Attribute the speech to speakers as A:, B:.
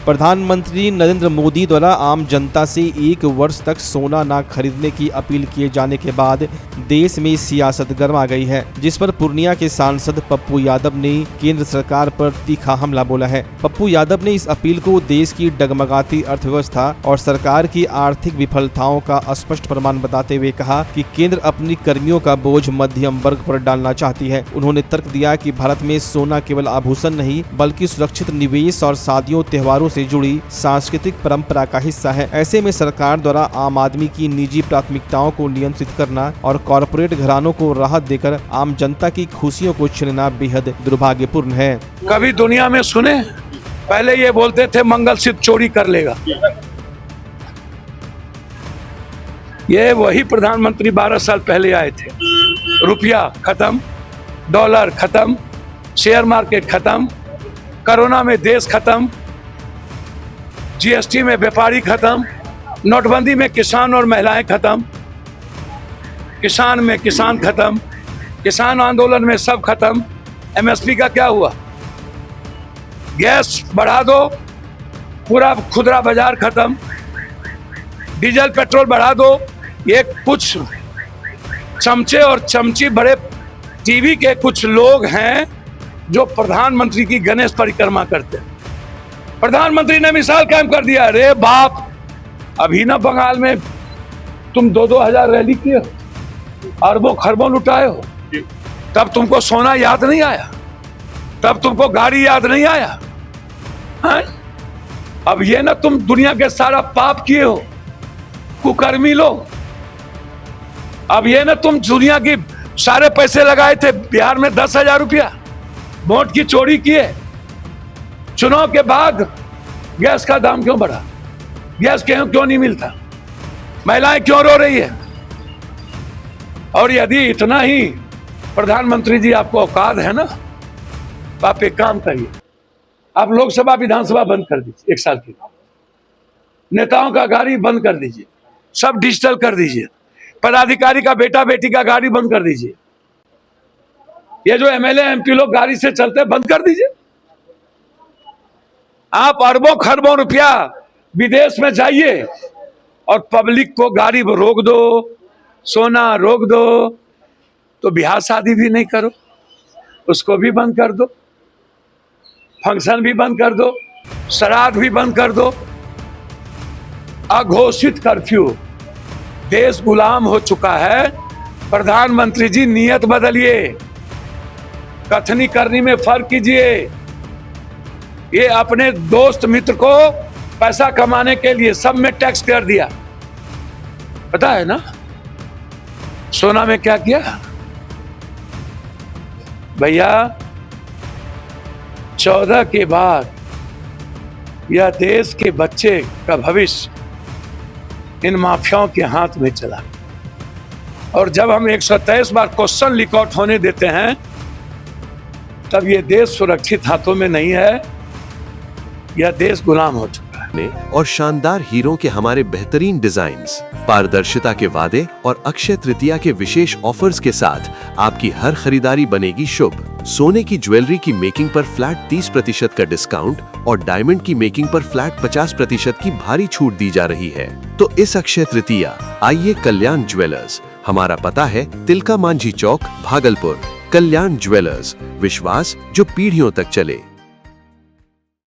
A: प्रधानमंत्री नरेंद्र मोदी द्वारा आम जनता से 1 वर्ष तक सोना न खरीदने की अपील किए जाने के बाद देश में सियासत गर्मा गई है, जिस पर पूर्णिया के सांसद पप्पू यादव ने केंद्र सरकार पर तीखा हमला बोला है। पप्पू यादव ने इस अपील को देश की डगमगाती अर्थव्यवस्था और सरकार की आर्थिक विफलताओं का स्पष्ट प्रमाण बताते हुए कहा कि केंद्र अपनी कर्मियों का बोझ मध्यम वर्ग पर डालना चाहती है। उन्होंने तर्क दिया कि भारत में सोना केवल आभूषण नहीं बल्कि सुरक्षित निवेश और शादियों त्योहारों से जुड़ी सांस्कृतिक परंपरा का हिस्सा है। ऐसे में सरकार द्वारा आम आदमी की निजी प्राथमिकताओं को नियंत्रित करना और कॉरपोरेट घरानों को राहत देकर आम जनता की खुशियों को छीनना बेहद दुर्भाग्यपूर्ण है।
B: कभी दुनिया में सुने? पहले ये बोलते थे मंगलसूत्र चोरी कर लेगा। ये वही प्रधानमंत्री 12 साल पहले आए थे। रुपया खत्म, डॉलर खत्म, शेयर मार्केट खत्म, कोरोना में देश खत्म, जीएसटी में व्यापारी खत्म, नोटबंदी में किसान और महिलाएं खत्म, किसान में किसान खत्म, किसान आंदोलन में सब खत्म। एमएसपी का क्या हुआ? गैस बढ़ा दो, पूरा खुदरा बाजार खत्म, डीजल पेट्रोल बढ़ा दो। ये कुछ चमचे और चमची बड़े टीवी के कुछ लोग हैं जो प्रधानमंत्री की गणेश परिक्रमा करते हैं। प्रधानमंत्री ने मिसाल कायम कर दिया। अरे बाप, अभी ना बंगाल में तुम 2-2 हजार रैली किए हो, अरबों खरबों लुटाए हो, तब तुमको सोना याद नहीं आया? तब तुमको गाड़ी याद नहीं आया? है? अब ये ना तुम दुनिया के सारा पाप किए हो, कुकर्मी लोग। अब ये ना तुम दुनिया की सारे पैसे लगाए थे बिहार में 10,000 रुपया, वोट की चोरी किए। चुनाव के बाद गैस का दाम क्यों बढ़ा? गैस क्यों नहीं मिलता? महिलाएं क्यों रो रही है? और यदि इतना ही प्रधानमंत्री जी आपको औकात है ना, तो आप एक काम करिए, आप लोकसभा विधानसभा बंद कर दीजिए 1 साल के लिए। नेताओं का गाड़ी बंद कर दीजिए, सब डिजिटल कर दीजिए, पदाधिकारी का बेटा बेटी का गाड़ी बंद कर दीजिए। ये जो एमएलए एमपी लोग गाड़ी से चलते बंद कर दीजिए। आप अरबों खरबों रुपया विदेश में जाइए और पब्लिक को गाड़ी रोक दो, सोना रोक दो, तो ब्याह शादी भी नहीं करो, उसको भी बंद कर दो, फंक्शन भी बंद कर दो, श्राद्ध भी बंद कर दो। अघोषित कर्फ्यू, देश गुलाम हो चुका है। प्रधानमंत्री जी नीयत बदलिए, कथनी करनी में फर्क कीजिए। ये अपने दोस्त मित्र को पैसा कमाने के लिए सब में टैक्स कर दिया, पता है ना? सोना में क्या किया भैया? 14 के बाद यह देश के बच्चे का भविष्य इन माफियाओं के हाथ में चला। और जब हम 123 बार क्वेश्चन लीक आउट होने देते हैं, तब यह देश सुरक्षित हाथों में नहीं है, यह देश गुलाम हो चुका है।
C: और शानदार हीरो के हमारे बेहतरीन डिजाइन्स, पारदर्शिता के वादे और अक्षय तृतीया के विशेष ऑफर्स के साथ आपकी हर खरीदारी बनेगी शुभ। सोने की ज्वेलरी की मेकिंग पर फ्लैट 30% का डिस्काउंट और डायमंड की मेकिंग पर फ्लैट 50% की भारी छूट दी जा रही है। तो इस अक्षय तृतीया आइए कल्याण ज्वेलर्स। हमारा पता है तिलका मांझी चौक, भागलपुर। कल्याण ज्वेलर्स, विश्वास जो पीढ़ियों तक चले।